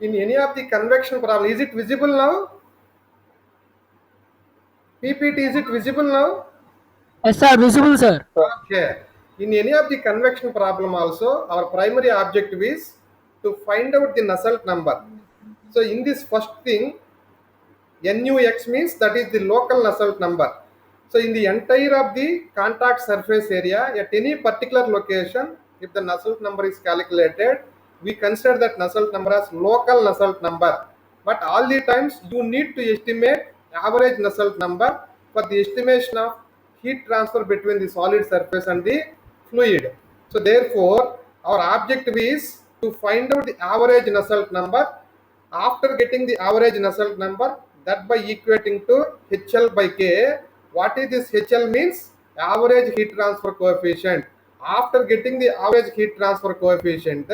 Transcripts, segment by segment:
in any of the convection problem. Is it visible now? PPT, is it visible now? Yes, sir. Visible, sir. Okay. In any of the convection problem also, our primary objective is to find out the Nusselt number. So in this first thing, NUX means that is the local Nusselt number. So in the entire of the contact surface area at any particular location, if the Nusselt number is calculated, we consider that Nusselt number as local Nusselt number. But all the times you need to estimate average Nusselt number for the estimation of heat transfer between the solid surface and the fluid. So therefore, our objective is to find out the average Nusselt number. After getting the average Nusselt number, that by equating to HL by K. What is this HL means? Average heat transfer coefficient. After getting the average heat transfer coefficient,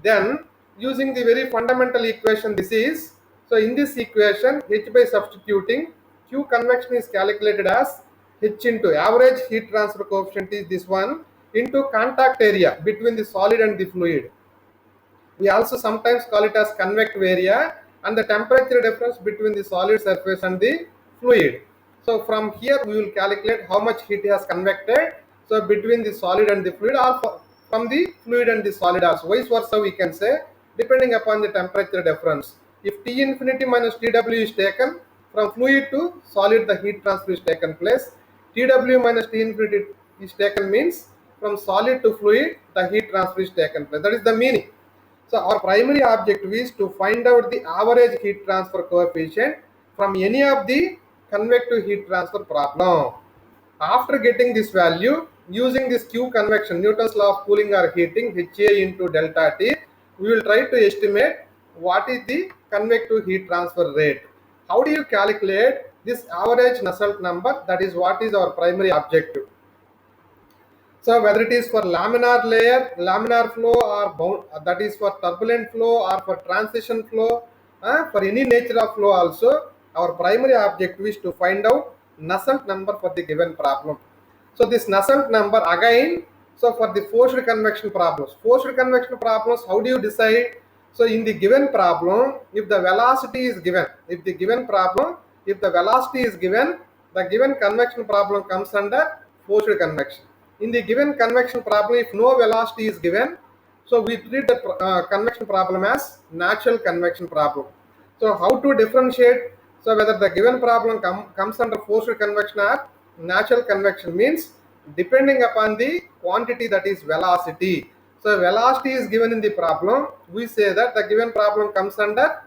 then using the very fundamental equation this is, so in this equation H by substituting, Q convection is calculated as H into average heat transfer coefficient is this one into contact area between the solid and the fluid. We also sometimes call it as convective area, and the temperature difference between the solid surface and the fluid. So from here we will calculate how much heat has convected. So between the solid and the fluid, or from the fluid and the solid also. Vice versa we can say, depending upon the temperature difference. If T infinity minus TW is taken, from fluid to solid the heat transfer is taken place. TW minus T infinity is taken means from solid to fluid the heat transfer is taken place. That is the meaning. So our primary objective is to find out the average heat transfer coefficient from any of the convective heat transfer problem. After getting this value, using this Q convection, Newton's law of cooling or heating, HA into delta T, we will try to estimate what is the convective heat transfer rate. How do you calculate this average Nusselt number? That is what is our primary objective. So whether it is for laminar layer, laminar flow, or that is for turbulent flow or for transition flow, for any nature of flow also, our primary objective is to find out Nusselt number for the given problem. So this Nusselt number again, so for the forced convection problems, how do you decide? So in the given problem, if the velocity is given, if the velocity is given, the given convection problem comes under forced convection. In the given convection problem, if no velocity is given, so we treat the convection problem as natural convection problem. So how to differentiate? So whether the given problem comes under forced convection or natural convection means depending upon the quantity, that is velocity. So velocity is given in the problem, we say that the given problem comes under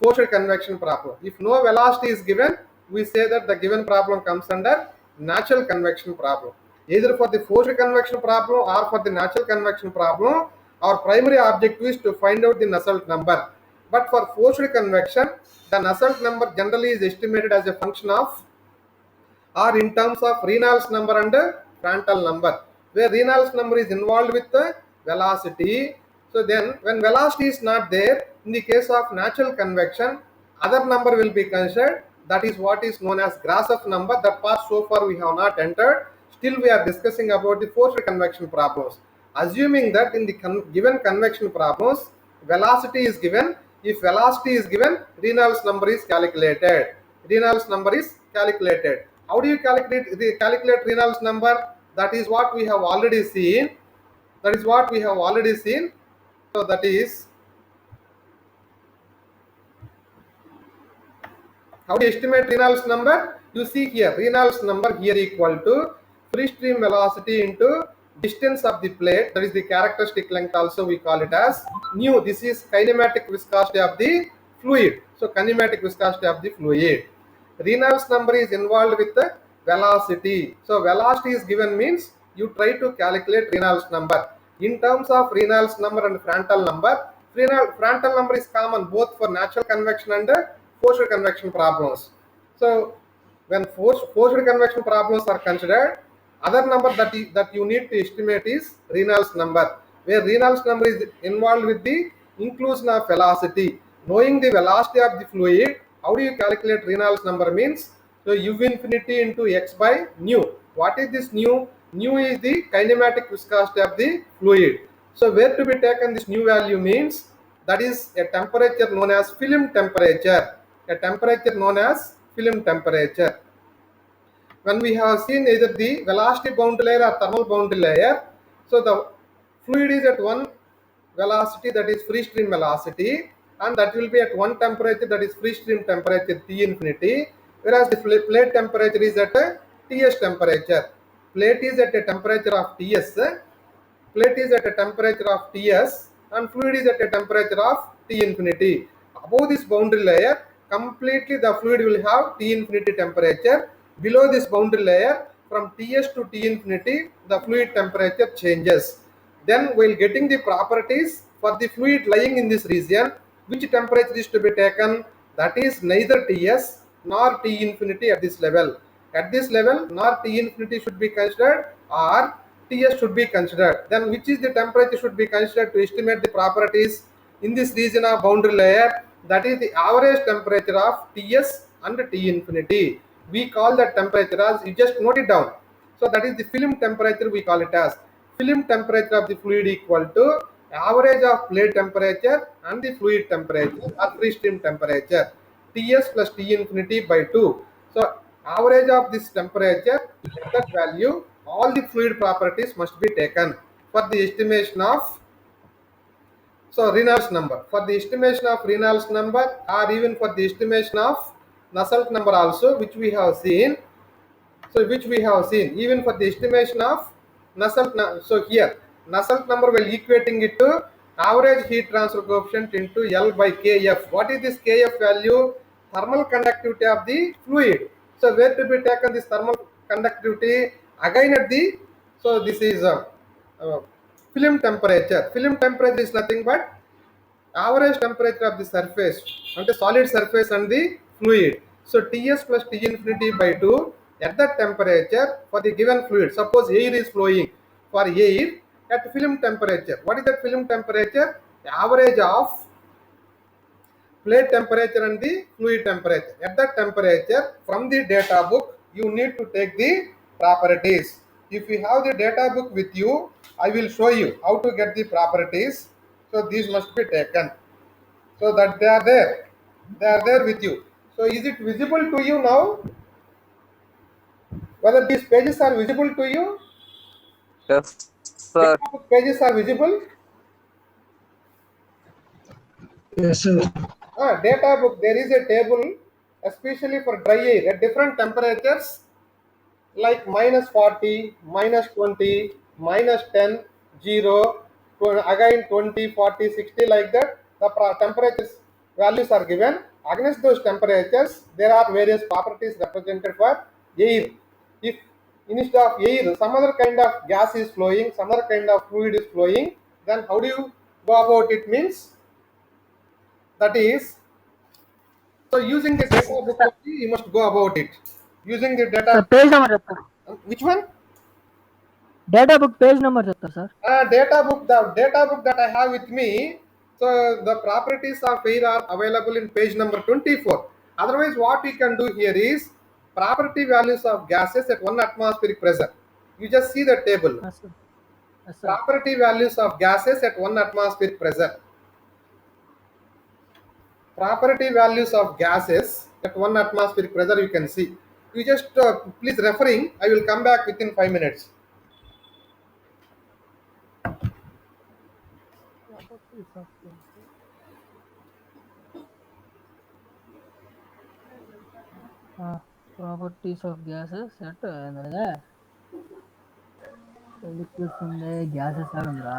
forced convection problem. If no velocity is given, we say that the given problem comes under natural convection problem. Either for the forced convection problem or for the natural convection problem, our primary objective is to find out the Nusselt number. But for forced convection, the Nusselt number generally is estimated as a function of, or in terms of, Reynolds number and Prandtl number, where Reynolds number is involved with the velocity. So then when velocity is not there, in the case of natural convection, other number will be considered, that is what is known as Grashof number. That part so far we have not entered. Still we are discussing about the forced convection problems. Assuming that in the given convection problems, velocity is given. If velocity is given, Reynolds number is calculated. How do you calculate Reynolds number? That is what we have already seen. So that is, how do you estimate Reynolds number? You see here, Reynolds number here equal to free stream velocity into distance of the plate, that is the characteristic length, also we call it as nu. This is kinematic viscosity of the fluid. So kinematic viscosity of the fluid. Reynolds number is involved with the velocity. So velocity is given means you try to calculate Reynolds number. In terms of Reynolds number and Prandtl number, Prandtl number is common both for natural convection and forced convection problems. So when forced convection problems are considered, other number that you need to estimate is Reynolds number, where Reynolds number is involved with the inclusion of velocity. Knowing the velocity of the fluid, how do you calculate Reynolds number means, so U infinity into x by nu. What is this nu? Nu is the kinematic viscosity of the fluid. So where to be taken this nu value means, that is a temperature known as film temperature. A temperature known as film temperature. When we have seen either the velocity boundary layer or thermal boundary layer, so the fluid is at one velocity, that is free stream velocity, and that will be at one temperature, that is free stream temperature T infinity, whereas the plate temperature is at a Ts temperature. Plate is at a temperature of Ts, plate is at a temperature of Ts, and fluid is at a temperature of T infinity. Above this boundary layer, completely the fluid will have T infinity temperature. Below this boundary layer, from Ts to T infinity, the fluid temperature changes. Then while getting the properties for the fluid lying in this region, which temperature is to be taken? That is neither Ts nor T infinity at this level. At this level, nor T infinity should be considered, or Ts should be considered. Then which is the temperature should be considered to estimate the properties in this region of boundary layer? That is the average temperature of Ts and T infinity. We call that temperature as, you just note it down. So that is the film temperature, we call it as. Film temperature of the fluid equal to average of plate temperature and the fluid temperature or free stream temperature. Ts plus T infinity by 2. So average of this temperature, at that value, all the fluid properties must be taken for the estimation of, so Reynolds number. For the estimation of Reynolds number, or even for the estimation of Nusselt number also, which we have seen. So which we have seen, even for the estimation of Nusselt, so here Nusselt number, while equating it to average heat transfer coefficient into L by Kf. What is this Kf value? Thermal conductivity of the fluid. So where to be taken this thermal conductivity? Again at the, so this is uh, film temperature. Film temperature is nothing but average temperature of the surface, and the solid surface and the fluid. So Ts plus T infinity by 2 at that temperature for the given fluid. Suppose air is flowing, for air at film temperature. What is that film temperature? The average of plate temperature and the fluid temperature. At that temperature, from the data book, you need to take the properties. If you have the data book with you, I will show you how to get the properties. So these must be taken, so that they are there with you. So is it visible to you now, whether these pages are visible to you? Yes, sir. Data book pages are visible. Yes, sir. Data book, there is a table especially for dry air at different temperatures, like -40, -20, -10, 0, again 20, 40, 60, like that. The temperatures values are given. Against those temperatures, there are various properties represented for air. If instead of air, some other kind of gas is flowing, some other kind of fluid is flowing, then how do you go about it? Means, that is, so using the data book only, you must go about it. Using the Sir, data, page number చెప్తారు. which one? Data book page number చెప్తారు sir. Data book, the data book that I have with me, so the properties of air are available in page number 24. Otherwise, what we can do here is property values of gases at 1 atmospheric pressure. You just see the table. Yes sir. Yes sir. Property values of gases at 1 atmospheric pressure. Property values of gases at 1 atmospheric pressure, you can see. You just please referring. I will come back within 5 minutes. Properties of gases set ఏంటంటే liquids ఉంది, gases ఉందా?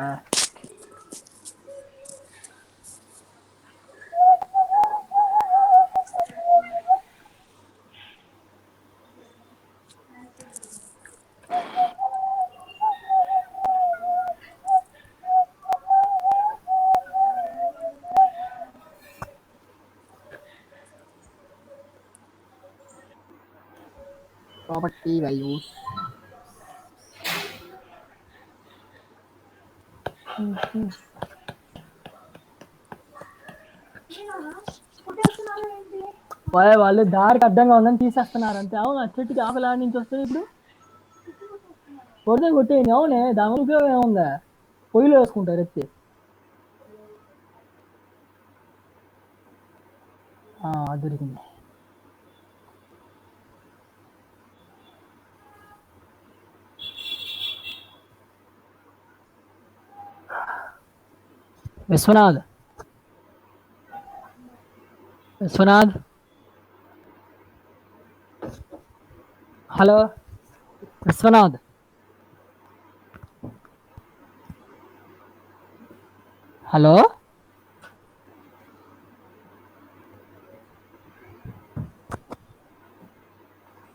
Property values. వాళ్ళు దారికి అడ్డంగా ఉందని తీసేస్తున్నారు అంతే. అవును, ఆ చెట్టుకి ఆకలి ఆడి నుంచి వస్తుంది. ఇప్పుడు కొడితే కొట్టేయండి. అవునే, దాని ఉపయోగం ఏముందా? పొయ్యిలో వేసుకుంటారు ఎత్తి. దొరికింది. విశ్వనాథ్ హలో విశ్వనాథ్ హలో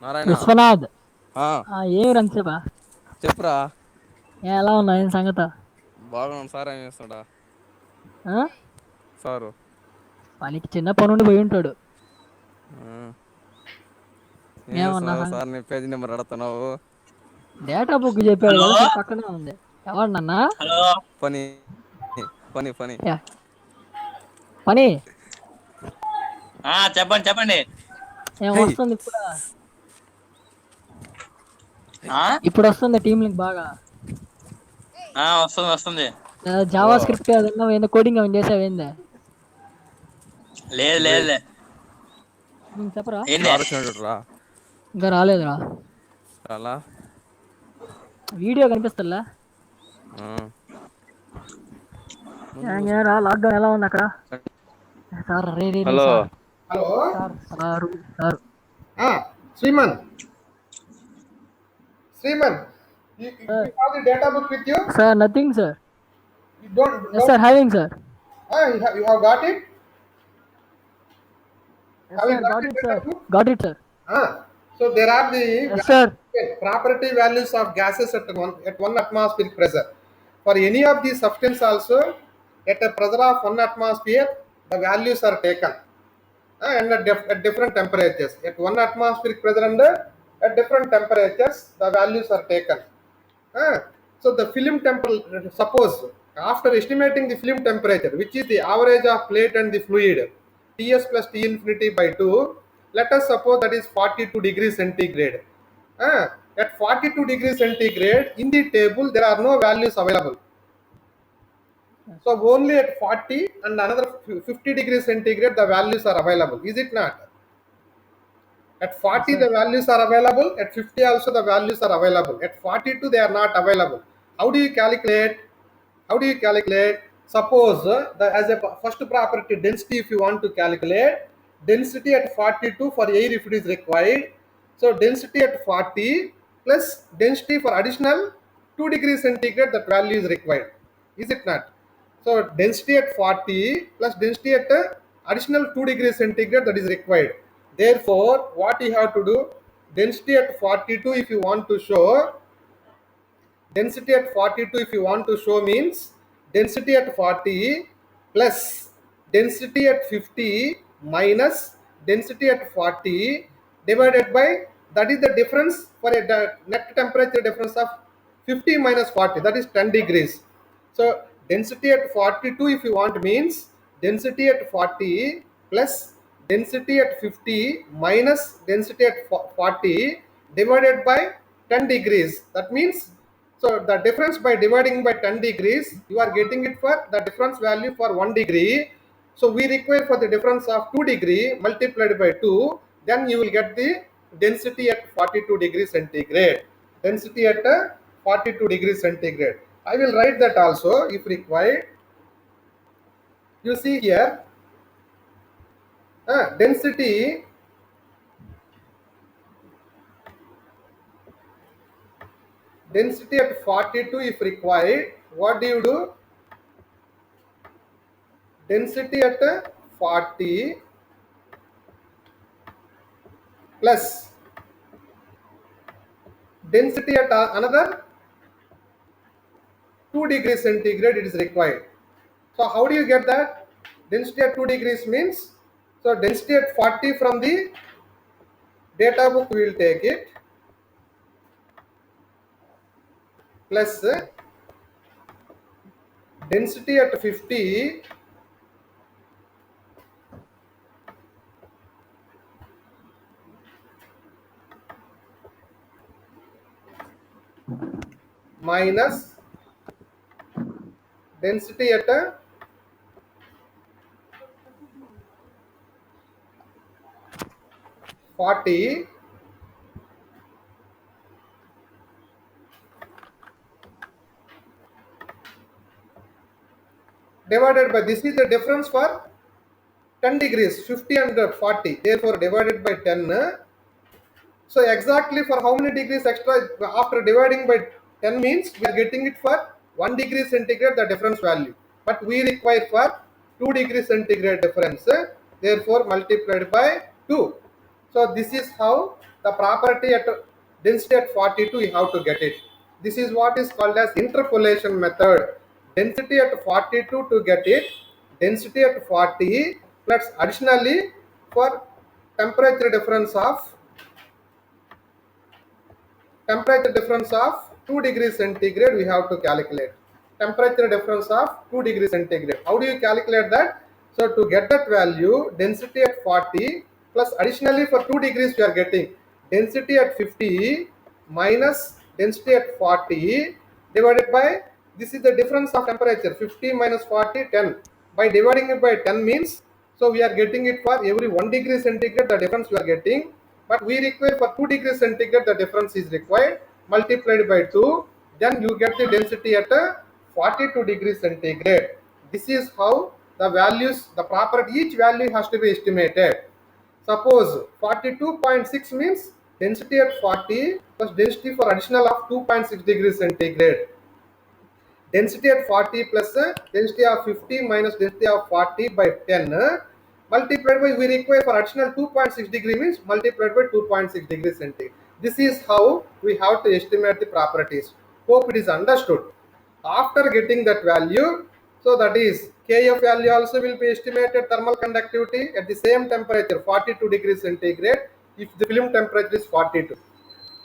నారాయణ విశ్వనాథ్ ఆ, ఏమి రంగసేపా చెప్పురా. ఎలా ఉన్నా ఏం సంగత? బాగున్నాం సార్. ఏం చేస్తాడా సారు? పనికి చిన్న పనుండి పోయి ఉంటాడు. ఆ, ఏం ఏమన్నా చేస్తున్నావు సార్? నీ పేజీ నెంబర్ అడుగుతున్నావు. డేటా బుక్ చెప్పాడు హలో కదా, సార్ పక్కనే ఉంది. ఎవరినన్నా హలో పని పని పని పని చెప్పండి చెప్పండి. ఏం హై. వస్తుంది ఇప్పుడు? ఆ ఇప్పుడు వస్తుంది టీం లింక్ బాగా. వస్తుంది వస్తుంది. జావా స్క్రిప్ట్ ఏదన్నా ఏందో కోడింగ్ ఏమైనా చేసావేందే? లేదు లేదు చెప్పరా. ఏంది? సార్ వచ్చినట్టురా. ఇంకా రాలేదురా. అలా వీడియో కనిపిస్తలే. ఆ, రా లాక్డౌన్ ఎలా ఉంది అక్కడ? సార్ రే రే రే hello sir hello sir sir sir శ్రీమన్, you have the data book with you? Sir nothing sir. You don't, yes sir having sir. you have got it? Yes Have you sir got got the it data sir. book? Got it sir. So there are the yes sir. property values of gases at one atmospheric pressure. For any of these substance also, at a pressure of 1 atmosphere, the values are taken and at different temperatures. At 1 atmospheric pressure and at different temperatures, the values are taken. So the film temperature, suppose after estimating the film temperature, which is the average of plate and the fluid, Ts plus T infinity by 2, let us suppose that is 42 degrees centigrade. At 42 degrees centigrade, in the table there are no values available. So only at 40 and another 50 degrees centigrade the values are available. Is it not? At 40 Yes, sir. the values are available, at 50 also the values are available. At 42 they are not available. How do you calculate? Suppose as a first property, density, if you want to calculate density at 42 for air if it is required, so density at 40 plus density for additional 2 degrees centigrade, that value is required. Is it not? So density at 40 plus density at additional 2 degrees centigrade, that is required. Therefore what you have to do, density at 42 if you want to show, density at 42 if you want to show means density at 40 plus density at 50 minus density at 40 divided by, that is the difference for a net temperature difference of 50 minus 40, that is 10 degrees. So density at 42 if you want means density at 40 plus density at 50 minus density at 40 divided by 10 degrees. That means, so the difference by dividing by 10 degrees, you are getting it for the difference value for 1 degree. So we require for the difference of 2 degree multiplied by 2, then you will get the density at 42 degrees centigrade. Density at 42 degrees centigrade. I will write that also if required. You see here, density at 42 if required. What do you do? Density at 40 plus density at another 2 degrees centigrade, it is required. So how do you get that? Density at 2 degrees means, so density at 40 from the data book we will take it, plus density at 50 minus density at 40 divided by, this is the difference for 10 degrees, 50 and 40, therefore divided by 10. So exactly for how many degrees extra after dividing by 10 means we are getting it for 1 degree centigrade the difference value, but we require for 2 degree centigrade difference, therefore multiplied by 2. So this is how the property at density at 42 you have to get it. This is what is called as interpolation method. Density at 42 to get it, density at 40 plus additionally for temperature difference of 2 degrees centigrade we have to calculate. Temperature difference of 2 degrees centigrade. How do you calculate that? So to get that value, density at 40 plus additionally for 2 degrees we are getting density at 50 minus density at 40 divided by, this is the difference of temperature, 50 minus 40, 10. By dividing it by 10 means, so we are getting it for every 1 degree centigrade the difference we are getting, but we require for 2 degrees centigrade the difference is required, multiplied by 2, then you get the density at 42 degrees centigrade. This is how the values, the property, each value has to be estimated. Suppose 42.6 means density at 40 plus density for additional of 2.6 degrees centigrade. Density at 40 plus density of 50 minus density of 40 by 10 multiplied by, we require for additional 2.6 degree means multiplied by 2.6 degrees centigrade. This is how we have to estimate the properties. Hope it is understood. After getting that value, so that is Kf value also will be estimated thermal conductivity at the same temperature 42 degrees centigrade if the film temperature is 42,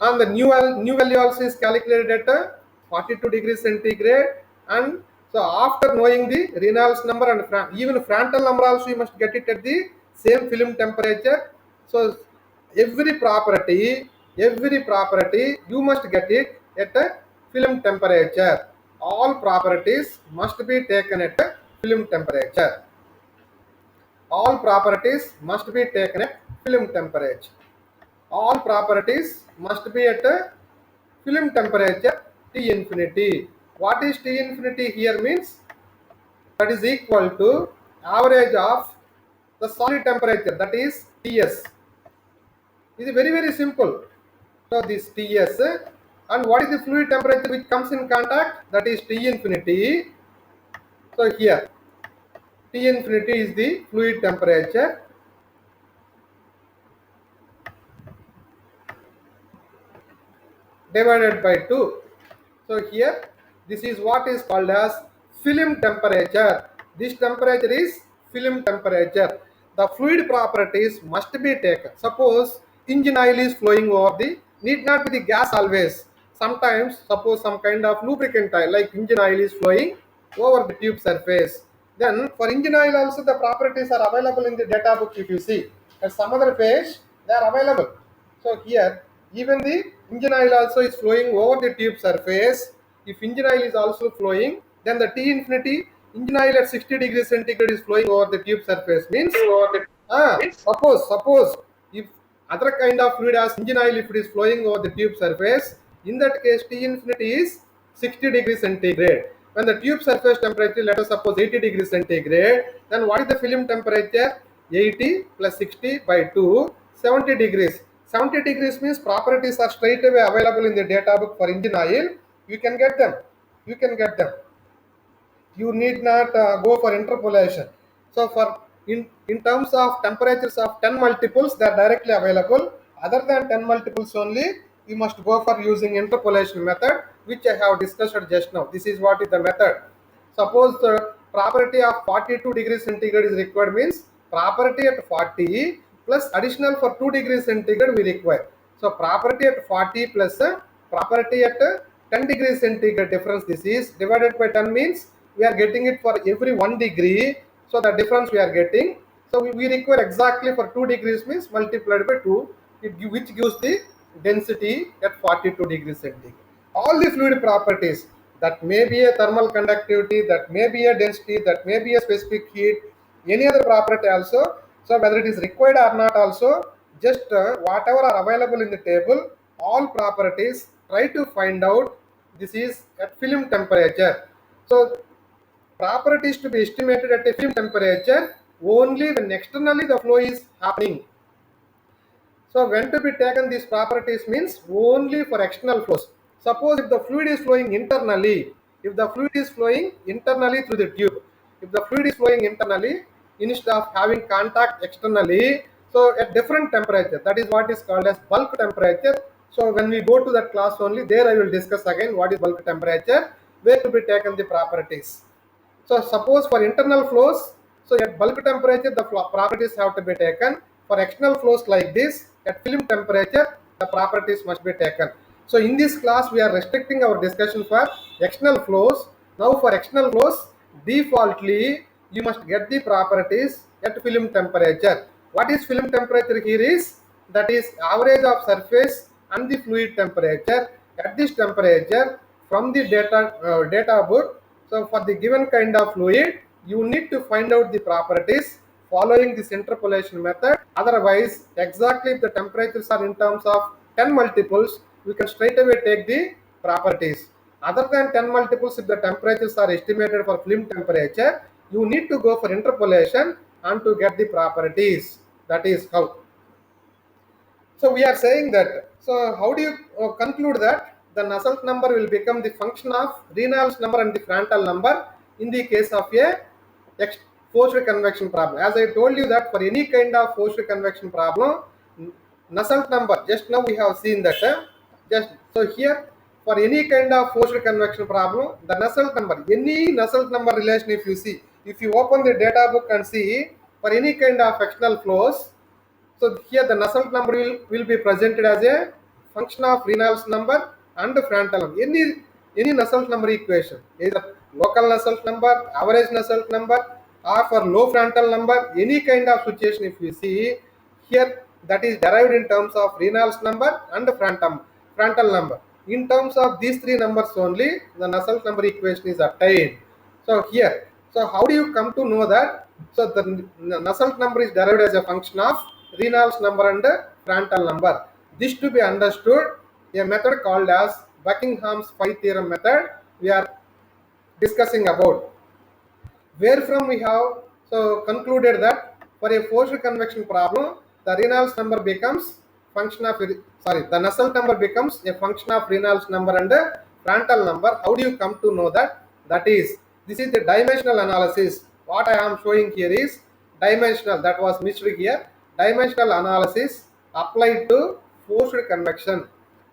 and the new value also is calculated at 42 degrees centigrade. And so after knowing the Reynolds number and even Frenkel number also you must get it at the same film temperature. So every property you must get it at a film temperature. All properties must be taken at a film temperature. All properties must be taken at film temperature. All properties must be at a film temperature T infinity. What is T infinity here means? That is equal to average of the solid temperature, that is Ts. It is very simple. So this Ts, and what is the fluid temperature which comes in contact? That is T infinity. So here T infinity is the fluid temperature. Divided by 2. So here this is what is called as film temperature. This temperature is film temperature. The fluid properties must be taken. Suppose engine oil is flowing over the, need not be the gas always. Sometimes suppose some kind of lubricant oil like engine oil is flowing over the tube surface. Then for engine oil also the properties are available in the data book. If you see at some other page they are available. So here even the engine oil also is flowing over the tube surface. If engine oil is also flowing, then the T infinity, engine oil at 60 degrees centigrade is flowing over the tube surface means, suppose if other kind of fluid as engine oil, if it is flowing over the tube surface, in that case T infinity is 60 degrees centigrade. When the tube surface temperature, let us suppose 80 degrees centigrade, then what is the film temperature? 80 plus 60 by 2, 70 degrees. 70 degrees means properties are straight away available in the data book for engine oil. You can get them. You need not go for interpolation. So for in terms of temperatures of 10 multiples, they are directly available. Other than 10 multiples only, you must go for using interpolation method, which I have discussed just now. This is what is the method. Suppose the property of 42 degrees centigrade is required means property at 40 plus additional for 2 degrees centigrade we require. So property at 40 plus property at 10 degrees centigrade difference, this is divided by 10 means we are getting it for every 1 degree. So the difference we are getting. So we require exactly for 2 degrees means multiplied by 2, which gives the density at 42 degrees centigrade. All the fluid properties, that may be a thermal conductivity, that may be a density, that may be a specific heat, any other property also. So whether it is required or not also, just whatever are available in the table, all properties, try to find out. This is at film temperature. So properties to be estimated at a film temperature only when externally the flow is happening. So when to be taken these properties means only for external flows. Suppose if the fluid is flowing internally, if the fluid is flowing internally through the tube, if the fluid is flowing internally instead of having contact externally, so at different temperature, that is what is called as bulk temperature. So when we go to that class only, there I will discuss again what is bulk temperature, where to be taken the properties. So suppose for internal flows, so at bulk temperature the properties have to be taken. For external flows like this, at film temperature the properties must be taken. So in this class we are restricting our discussion for external flows. Now for external flows, defaultly you must get the properties at film temperature. What is film temperature here is, that is average of surface and the fluid temperature at this temperature from the data book. So for the given kind of fluid, you need to find out the properties following this interpolation method. Otherwise, exactly if the temperatures are in terms of 10 multiples, we can straight away take the properties. Other than 10 multiples, if the temperatures are estimated for film temperature, you need to go for interpolation and to get the properties. That is how. So we are saying that, so how do you conclude that the Nusselt number will become the function of Reynolds number and the Frental number in the case of a forced convection problem. As I told you that for any kind of forced convection problem, Nusselt number, just now we have seen that, just so here for any kind of forced convection problem, the Nusselt number, any Nusselt number relation, if you see, if you open the data book and see for any kind of external flows, so here the Nusselt number will be presented as a function of Reynolds number and Frental number. Any Nusselt number equation, either local Nusselt number, average Nusselt number, or for low Frental number, any kind of situation if you see here, that is derived in terms of Reynolds number and Frental number. In terms of these three numbers only, the Nusselt number equation is obtained. So here, so how do you come to know that? So the Nusselt number is derived as a function of Reynolds number and Frental number. This to be understood, a method called as Buckingham's phi theorem method we are discussing about. Where from we have so concluded that for a forced convection problem, the Reynolds number becomes function of the Nusselt number becomes a function of Reynolds number and Frental number. How do you come to know that? That is, this is the dimensional analysis. What I am showing here is dimensional, that was missed here. Dimensional analysis applied to forced convection.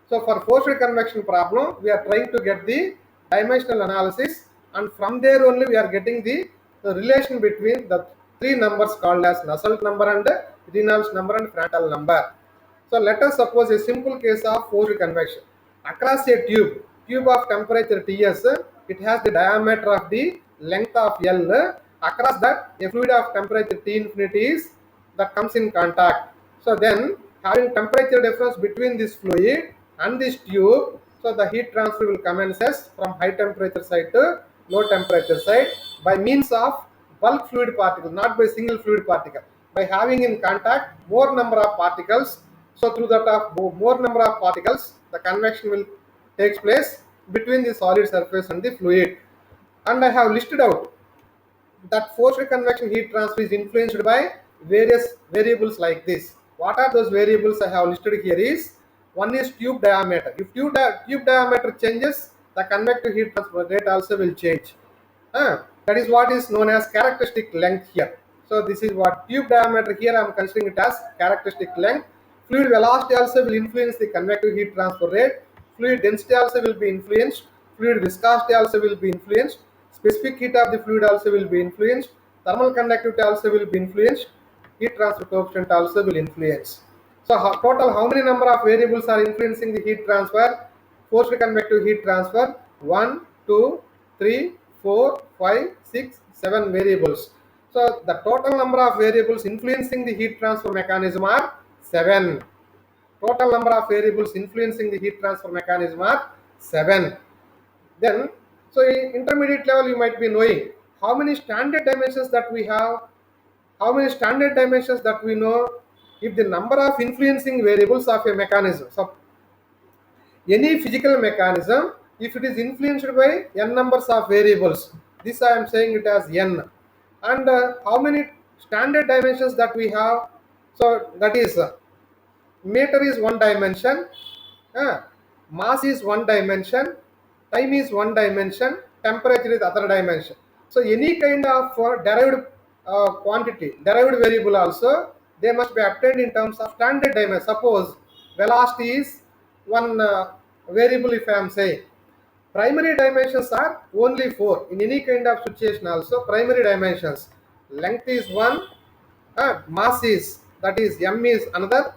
So for forced convection problem, we are trying to get the dimensional analysis, and from there only we are getting the relation between the three numbers called as Nusselt number and Reynolds number and Frental number. So let us suppose a simple case of forced convection. Across a tube of temperature Ts, it has the diameter of the length of L. Across that, a fluid of temperature T infinity is that comes in contact. So then, having temperature difference between this fluid and this tube, so the heat transfer will commences from high temperature side to low temperature side by means of bulk fluid particle, not by single fluid particle. By having in contact more number of particles, so through that of more number of particles, the convection will takes place between the solid surface and the fluid. And I have listed out that forced convection heat transfer is influenced by various variables like this. What are those variables I have listed here is, one is tube diameter. If tube diameter changes, the convective heat transfer rate also will change. That is what is known as characteristic length here. So this is what tube diameter here I am considering it as characteristic length. Fluid velocity also will influence the convective heat transfer rate. Fluid density also will be influenced. Fluid viscosity also will be influenced. Specific heat of the fluid also will be influenced. Thermal conductivity also will be influenced. Heat transfer coefficient also will influence. So total how many number of variables are influencing the heat transfer? Forced convective heat transfer 1, 2, 3, 4, 5, 6, 7 variables. So the total number of variables influencing the heat transfer mechanism are 7. Total number of variables influencing the heat transfer mechanism are 7. Then, so in intermediate level you might be knowing how many standard dimensions that we have, how many standard dimensions that we know. if the number of influencing variables of a mechanism, so any physical mechanism, if it is influenced by n numbers of variables, this I am saying it as n. And how many standard dimensions that we have? So that is meter is one dimension, mass is one dimension, time is one dimension, temperature is other dimension. So any kind of derived quantity, derived variable also, they must be obtained in terms of standard dimension. Suppose velocity is one variable, if I am saying. Primary dimensions are only 4. In any kind of situation also, primary dimensions. Length is 1, mass is, that is m is another,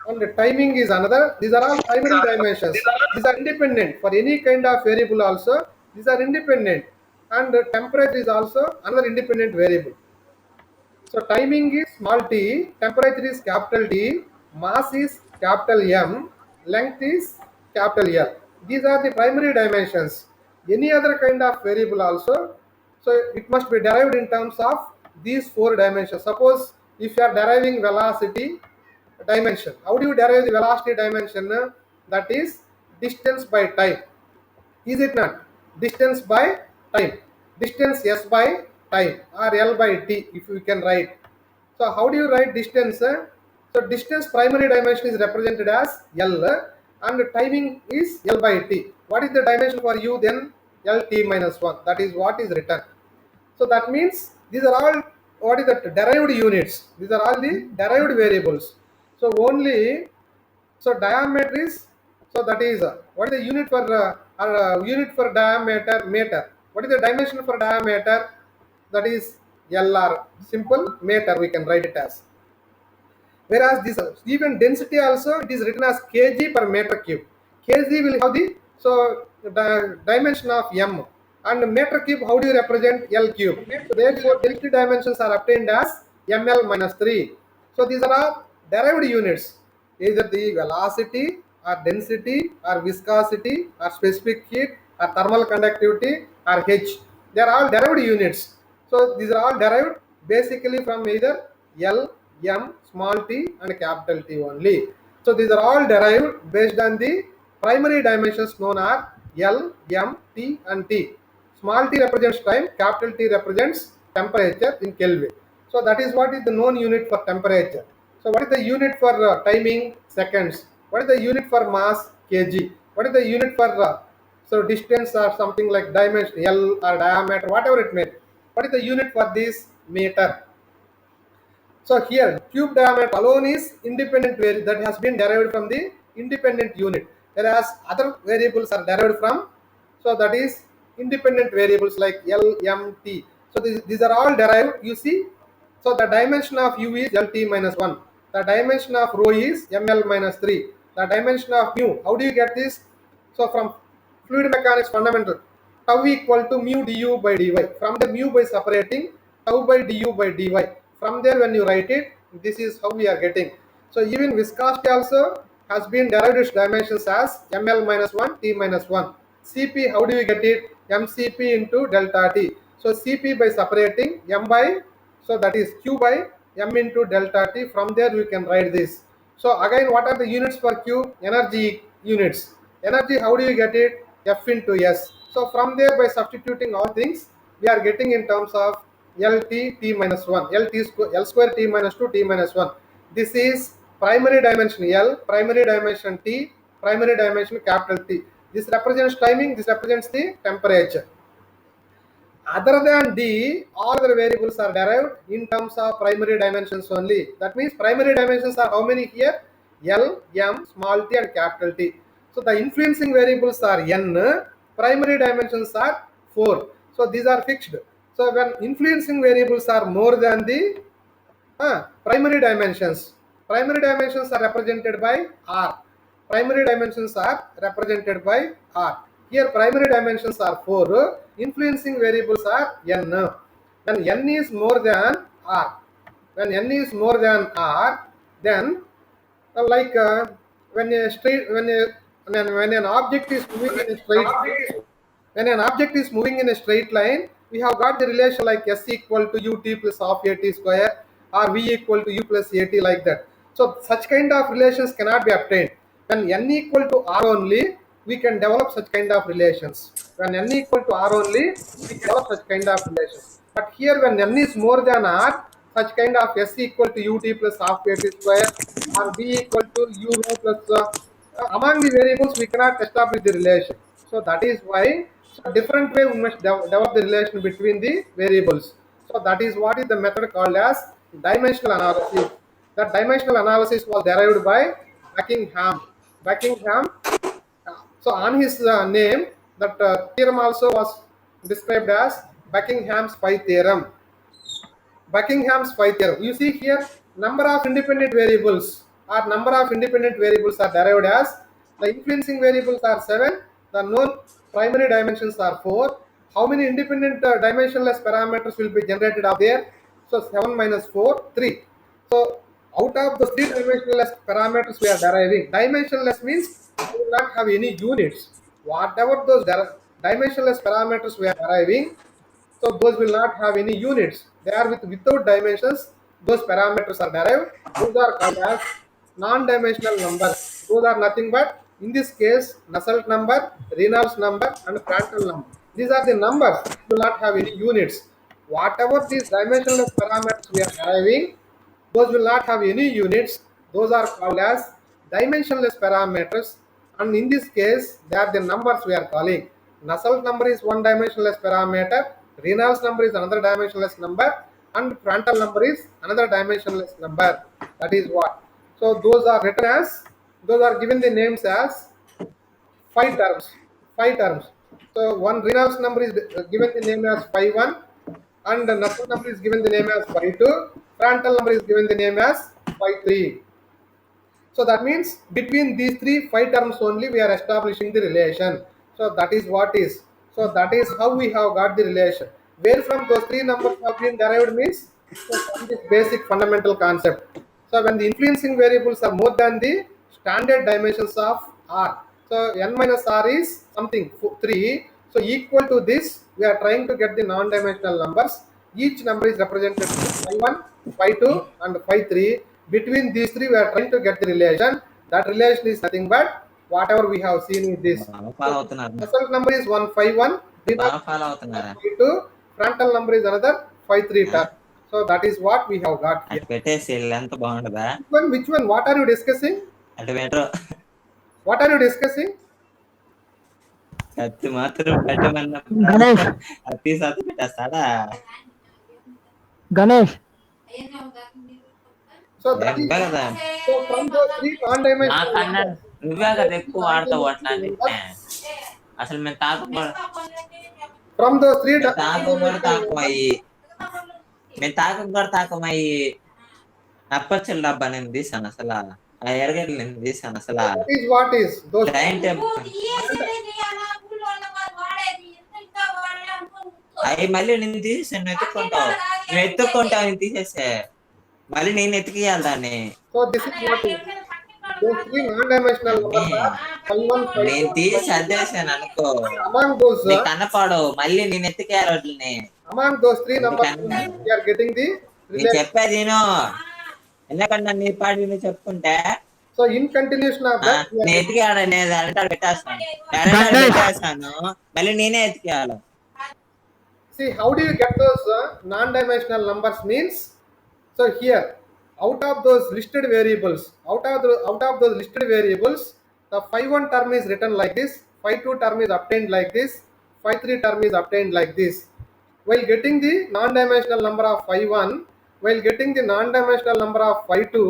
and the timing is another. These are all primary dimensions. These are independent. For any kind of variable also, these are independent. And the temperature is also another independent variable. So timing is small t, temperature is capital T, mass is capital M, length is capital L. These are the primary dimensions. Any other kind of variable also, so it must be derived in terms of these 4 dimensions. Suppose if you are deriving velocity dimension, how do you derive the velocity dimension? That is distance by time. Is it not? Distance by time. Distance s by time or L by t, if you can write. So how do you write distance? So distance primary dimension is represented as L and timing is L by t. What is the dimension for you then? Lt minus 1. That is what is written. So that means these are all, what is that, derived units. These are all the derived variables. So only, so diameter is, so that is what is the unit for unit for diameter? Meter. What is the dimension for diameter? That is LR. Simple meter we can write it as. Whereas this even density also, it is written as kg per meter cube. Kg will have the, so the dimension of m, and meter cube, how do you represent L cube? So therefore density dimensions are obtained as ml minus 3. So these are all derived units, either the velocity or density or viscosity or specific heat or thermal conductivity or H. They are all derived units. So these are all derived basically from either L, M, small t and capital T only. So these are all derived based on the primary dimensions known as L, M, T and T. Small t represents time, capital T represents temperature in Kelvin. So that is what is the known unit for temperature. So what is the unit for timing? Seconds. What is the unit for mass? Kg. What is the unit for so distance or something like dimension, L or diameter, whatever it may be. What is the unit for this? Meter. So here cube diameter alone is independent variable that has been derived from the independent unit, whereas other variables are derived from, so that is independent variables like L, M, T. So these are all derived, you see. So the dimension of U is Lt minus 1. The dimension of rho is Ml minus 3. The dimension of mu, how do you get this? So from fluid mechanics fundamental, tau equal to mu du by dy. From the mu by separating, tau by du by dy. From there when you write it, this is how we are getting. So even viscosity also has been derived its dimensions as ml minus 1, t minus 1. Cp, how do you get it? Mcp into delta t. So Cp by separating, m by, so that is q by m into delta t. From there we can write this. So again, what are the units for q? Energy units. Energy, how do you get it? F into S. So from there, by substituting all things, we are getting in terms of LT t minus 1, L square t minus 2, t minus 1. This is primary dimension L, primary dimension T, primary dimension capital T. This represents timing, this represents the temperature. Other than D, all other variables are derived in terms of primary dimensions only. That means primary dimensions are how many here? L, M, small t and capital T. So the influencing variables are N, primary dimensions are 4. So these are fixed. So when influencing variables are more than the primary dimensions are represented by R. Primary dimensions are represented by R. Here primary dimensions are 4, influencing variables are N. When N is more than R, when N is more than R, then like when a straight when an object is moving in a straight when an object is moving in a straight line, we have got the relation like S equal to ut plus half at square or v equal to u plus at, like that. So such kind of relations cannot be obtained. When n equal to r only, we can develop such kind of relations. When n equal to r only, we can develop such kind of relations. But here when n is more than r, such kind of s equal to ut plus half kt square or b equal to u plus among the variables we cannot establish the relation. So that is why different way we must develop the relation between the variables. So that is what is the method called as dimensional analysis. That dimensional analysis was derived by Buckingham. Buckingham. So on his name, that theorem also was described as Buckingham's phi theorem. Buckingham's phi theorem. You see here, number of independent variables or number of independent variables are derived as the influencing variables are 7, the known primary dimensions are 4. How many independent dimensionless parameters will be generated out there? So 7 minus 4, 3. So out of the 3 dimensionless parameters we are deriving, dimensionless means we will not have any units. Whatever those dimensionless parameters we are deriving, so those will not have any units. They are without dimensions. Those parameters are derived. Those are called as non-dimensional numbers. Those are nothing but, in this case, Nusselt number, Reynolds number, and Prandtl number. These are the numbers. They will not have any units. Whatever these dimensionless parameters we are deriving, those will not have any units. Those are called as dimensionless parameters, and in this case they are the numbers we are calling. Nusselt number is one dimensionless parameter, Reynolds number is another dimensionless number, and Prandtl number is another dimensionless number. That is what. So those are written as, those are given the names as phi terms. Phi terms. So one Reynolds number is given the name as phi 1, and the Nusselt number is given the name as phi 2. Prandtl number is given the name as phi 3. So that means between these three phi terms only we are establishing the relation. So that is what is. So that is how we have got the relation. Where from those three numbers have been derived means, so from this basic fundamental concept. So when the influencing variables are more than the standard dimensions of R, so n minus r is something 3. So equal to this, we are trying to get the non-dimensional numbers. Each number is represented by 1, phi 2, and phi 3. Between these three, we are trying to get the relation. That relation is nothing but whatever we have seen in this. Follow అవుతున్నారు Nusselt number is 151. బాగా follow అవుతున్నారా Phi 2. Prandtl number is another phi 3 term. So that is what we have got అది here. పెట్టేసి ఎంత బాగుండదా Which one? What are you discussing? అంటే పెట్టరు What are you discussing? కత్తి మాత్రం పెట్టమన్నా గణేష్ అతి సత్తు పెట్టేస్తాడా గణేష్ So that is, నువ్వే కదా so from those three non-dimensional నాకన్నా numbers, నువ్వే కదా ఎక్కువ వాడతావు అట్లా అని అసలు మేము from those three తాకం కూడా non-dimensional తాకమయ్యి మేము తాకం కూడా తాకమయ్యి అప్పచ్చలు డబ్బా నేను తీసాను అసలు ఆ ఎరగడ్లు నేను తీసాను అసలు that is what is. Those time table అవి మళ్ళీ నేను తీసేసాను నువ్వు ఎత్తుక్కుంటావు నేను తీసేసే మళ్ళీ నేను ఎతికియాలి దాన్ని so this is what is. Those three non-dimensional numbers are phi 1, phi నేను 2. తీసి అద్దేశాను అనుకో Among those, నీకు కనపడవు మళ్ళీ నేను ఎత్తికేయాలి వాటిని among those three numbers, we are getting the నేను relation. చెప్పేది నేను ఎందుకంటే నీ పాటి నువ్వు చెప్పుకుంటే So in continuation of that, we నేను are ఎతికేయాలి అనేది అంటే పెట్టేస్తాను మళ్ళీ నేనే ఎతికేయాలి see how do you get those non-dimensional numbers means. So here, out of those listed variables, out of those listed variables, the phi 1 term is written like this, phi 2 term is obtained like this, phi 3 term is obtained like this. While getting the non-dimensional number of phi 1, while getting the non-dimensional number of phi 2,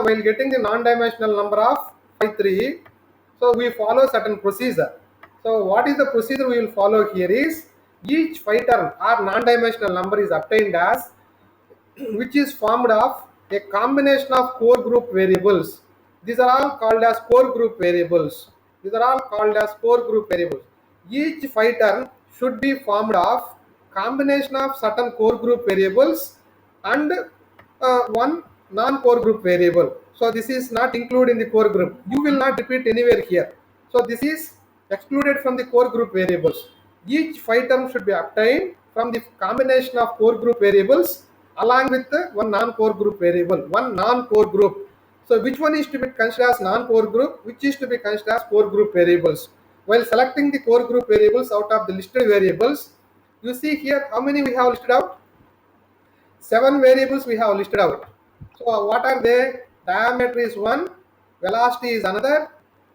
while getting the non-dimensional number of phi 3, so we follow certain procedure. So what is the procedure we will follow here is, each phi term or non-dimensional number is obtained as, which is formed of a combination of core group variables. These are all called as core group variables. These are all called as core group variables. Each phi term should be formed of combination of certain core group variables and one non-core group variable. So this is not included in the core group. You will not repeat anywhere here. So this is excluded from the core group variables. Each phi term should be obtained from the combination of core group variables along with one non-core group variable, one non-core group. So which one is to be considered as non-core group, which is to be considered as core group variables? While selecting the core group variables out of the listed variables, you see here how many we have listed out? 7 variables we have listed out. So what are they? Diameter is one, velocity is another,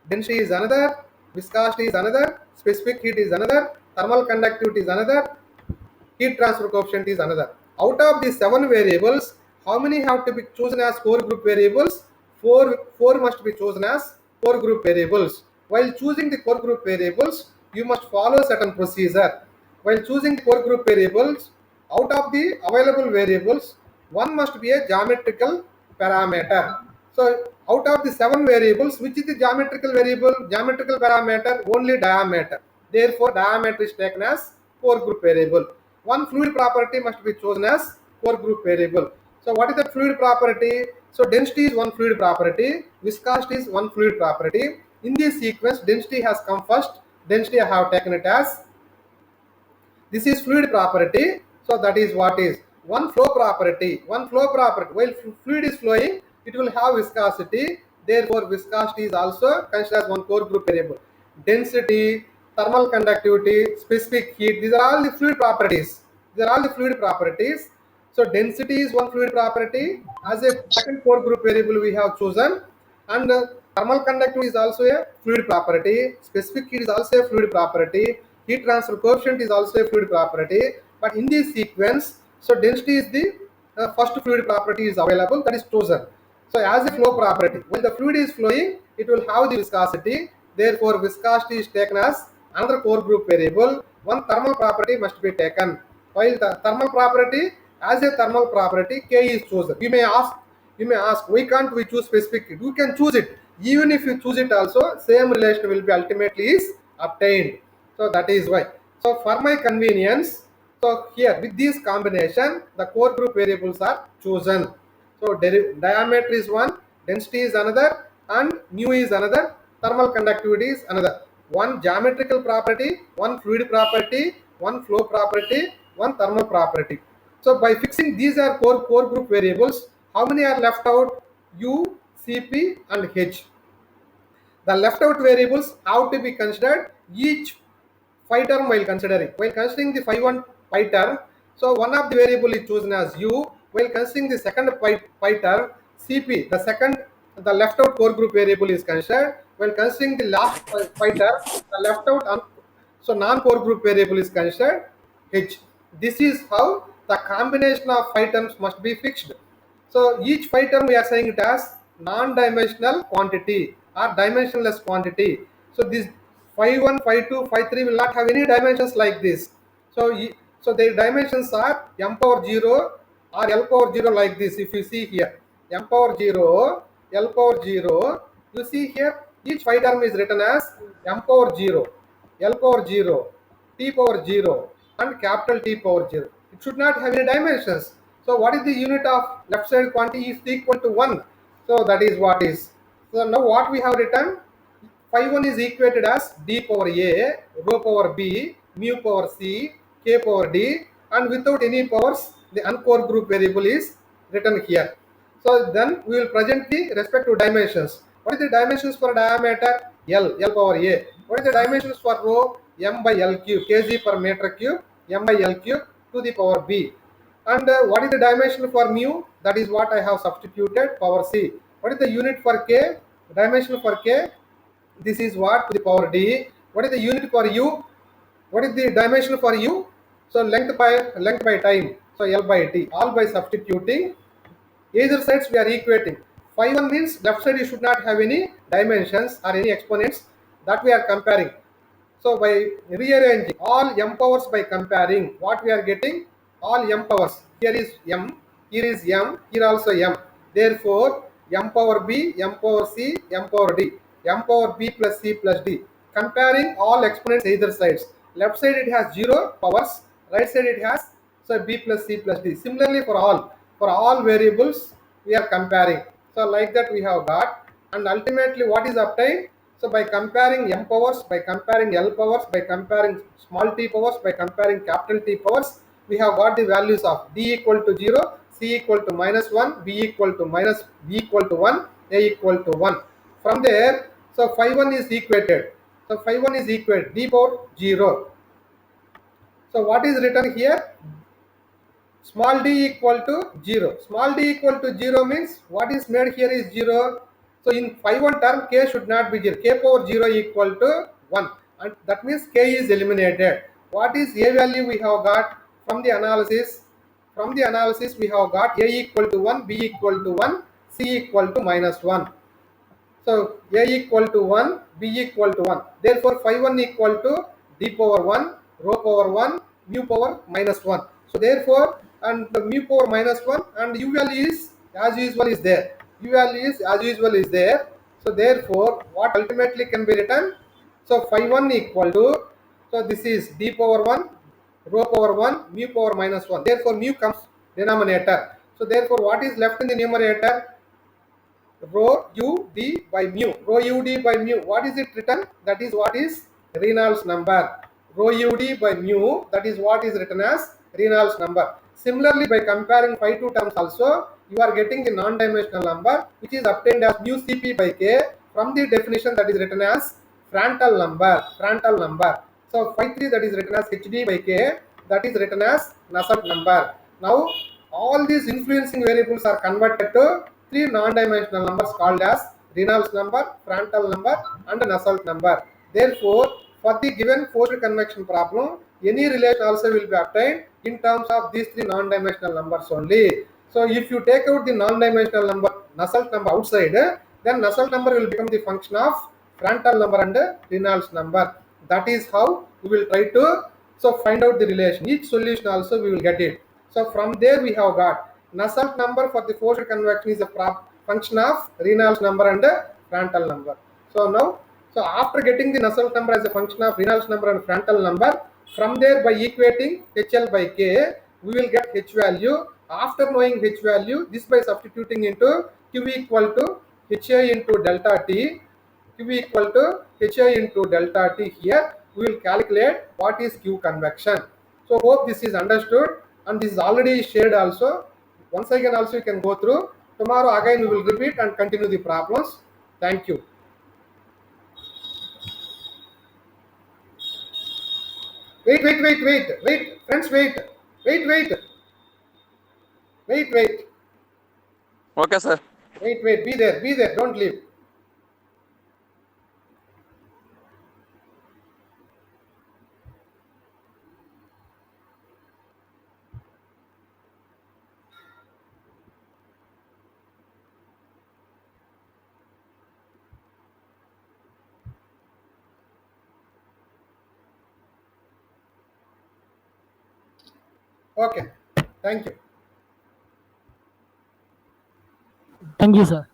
density is another, viscosity is another, specific heat is another, thermal conductivity is another, heat transfer coefficient is another. Out of these 7 variables, how many have to be chosen as core group variables? 4 must be chosen as core group variables. While choosing the core group variables, you must follow certain procedure. While choosing the core group variables, out of the available variables, one must be a geometrical parameter. So out of the 7 variables, which is the geometrical variable? Geometrical parameter only diameter. Therefore, diameter is taken as core group variable. One fluid property must be chosen as core group variable. So what is the fluid property? So density is one fluid property, viscosity is one fluid property. In this sequence, density has come first. Density I have taken it as, this is fluid property. So that is what is one flow property. One flow property. While fluid is flowing, it will have viscosity. Therefore, viscosity is also considered as one core group variable. Density, thermal conductivity, specific heat. These are all the fluid properties. These are all the fluid properties. So density is one fluid property. As a second core group variable we have chosen, and thermal conductivity is also a fluid property. Specific heat is also a fluid property. Heat transfer coefficient is also a fluid property. But in this sequence, so density is the first fluid property is available, that is chosen. So as a flow property, when the fluid is flowing, it will have the viscosity. Therefore, viscosity is taken as another core group variable. One thermal property must be taken. While the thermal property, as a thermal property, K is chosen. You may ask, why can't we choose specific heat? You can choose it. Even if you choose it also, same relation will be ultimately is obtained. So that is why. So for my convenience, so here with this combination, the core group variables are chosen. So diameter is one, density is another, and mu is another, thermal conductivity is another. One geometrical property, one fluid property, one flow property, one thermal property. So by fixing these are core group variables, how many are left out? U, Cp, and H. The left out variables have to be considered each phi term while considering. While considering the phi term, so one of the variable is chosen as U. While considering the second phi term, Cp, the left out core group variable is considered. While considering the last phi term, the left out so non-core group variable is considered H. This is how the combination of phi terms must be fixed. So each phi term we are saying it as non-dimensional quantity or dimensionless quantity. So this phi 1, phi 2, phi 3 will not have any dimensions like this. So their dimensions are m power 0 or L power 0 like this. If you see here, m power 0, L power 0, you see here each phi term is written as m power 0, L power 0, T power 0 and capital T power 0. It should not have any dimensions. So what is the unit of left side quantity is equal to 1. So that is what is. So now what we have written, phi 1 is equated as d power a, rho power b, mu power c, k power d, and without any powers, the uncore group variable is written here. So then we will present the respective dimensions. What is the dimensions for diameter? L power a. What is the dimensions for rho? M by L cube, kg per meter cube, M by L cube to the power b. And what is the dimension for mu? That is what I have substituted, power c. What is the unit for k? Dimension for k? This is what to the power d. What is the unit for u? What is the dimension for u? So length by time. So L by t. All by substituting. Either sides we are equating. Phi 1 means left side you should not have any dimensions or any exponents, that we are comparing. So by rearranging all m powers by comparing, what we are getting? All m powers. Here is m, here is m, here also m. Therefore, m power b, m power c, m power d, m power b plus c plus d. Comparing all exponents either sides. Left side it has 0 powers, right side it has so b plus c plus d. Similarly for all variables we are comparing. So like that we have got, and ultimately what is obtained? So by comparing m powers, by comparing L powers, by comparing small t powers, by comparing capital T powers, we have got the values of d equal to 0, c equal to -1, b equal to -b equal to 1, A equal to 1. From there, so phi 1 is equated. So phi 1 is equal d power 0. So what is written here? Small d equal to 0. Small d equal to 0 means what is made here is 0. So in phi 1 term, k should not be 0. K power 0 equal to 1. And that means k is eliminated. What is a value we have got from the analysis? From the analysis we have got a equal to 1, b equal to 1, c equal to minus 1. So a equal to 1, b equal to 1. Therefore phi 1 equal to d power 1, rho power 1, mu power minus 1. So therefore, and the mu power minus 1 and u value is as usual is there. U value is as usual is there. So therefore, what ultimately can be written? So phi 1 equal to, so this is d power 1, rho power 1, mu power minus 1. Therefore mu comes denominator. So therefore what is left in the numerator? Rho u d by mu. Rho u d by mu. What is it written? That is what is Reynolds number. Rho u d by mu. That is what is written as Reynolds number. Similarly, by comparing phi 2 terms also, you are getting the non-dimensional number which is obtained as mu cp by k from the definition that is written as Frontal number. Frontal number. So phi 3 that is written as hd by k, that is written as Nusselt number. Now all these influencing variables are converted to three non-dimensional numbers called as Reynolds number, Frontal number and Nusselt number. Therefore, for the given forced convection problem, any relation also will be obtained in terms of these three non-dimensional numbers only. So if you take out the non-dimensional number Nusselt number outside, then Nusselt number will become the function of Frontal number and Reynolds number. That is how we will try to find out the relation. Each solution also we will get it. So from there we have got Nusselt number for the forced convection is a function of Reynolds number and Frontal number. So now, so after getting the Nusselt number as a function of Reynolds number and Frontal number, from there by equating HL by K, we will get H value. After knowing H value, this by substituting into Q equal to HA into delta T, Q equal to HA into delta T here, we will calculate what is Q convection. So hope this is understood, and this is already shared also. Once again also you can go through. Tomorrow again we will repeat and continue the problems. Thank you. Wait, friends, wait, Okay, sir. be there, don't leave. Okay, thank you. Thank you, sir.